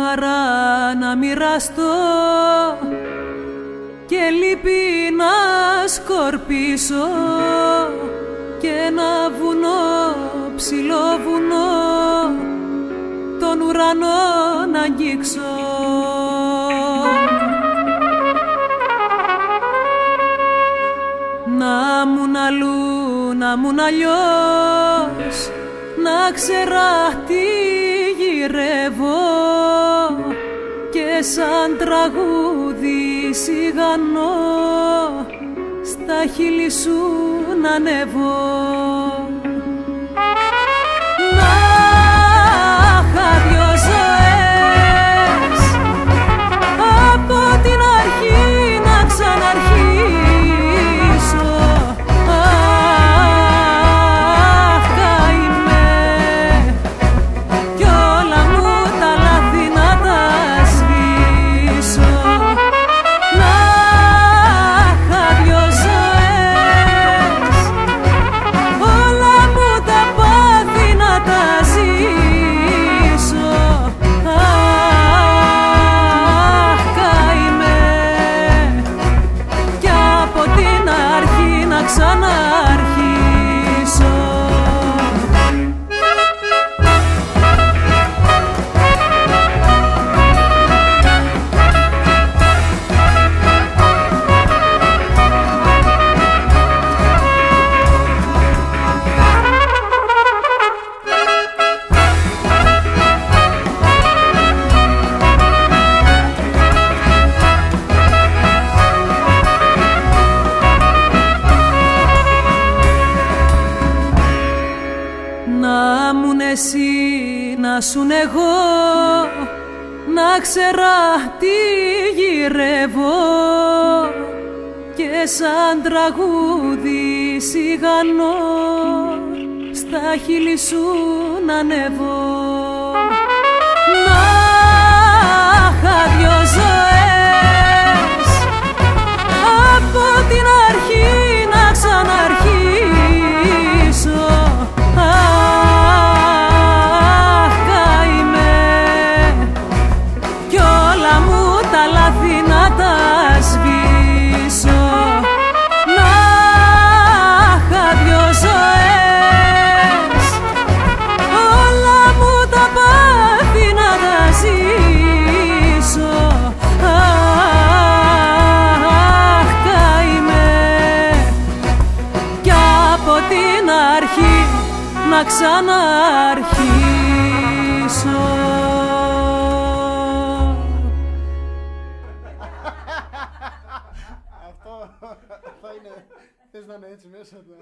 χαρά να μοιραστώ και λύπη να σκορπίσω και ένα βουνό, ψηλό βουνό, τον ουρανό να αγγίξω. Να μουν αλλού, να μουν αλλιώς, να ξέρα τι γυρεύω και σαν τραγούδι σιγανό στα χείλη σου να ανέβω. Να είχα δυο ζωές από την αρχή να ξαναρχίσω. Αχ, καημέ, κι όλα μου τα λάθη να τα σβήσω. Να είχα δυο ζωές, όλα μου τα πάθη να τα ζήσω. Αχ, καημέ, κι από την αρχή να ξαναρχίσω. Να μουν εσύ, να σουν εγώ, να ξέρα τι γυρεύω και σαν τραγούδι σιγανό στα χείλη σου να ανέβω. Να είχα δυο ζωές από την αρχή να ξαναρχίσω. Αχ, καημέ, κι όλα μου τα λάθη να τα σβήσω. Να είχα δυο ζωές, όλα μου τα πάθη να τα ζήσω. Αχ, καημέ, κι από την αρχή να ξαναρχίσω. Αυτό θα είναι, θες να είναι έτσι μέσα του.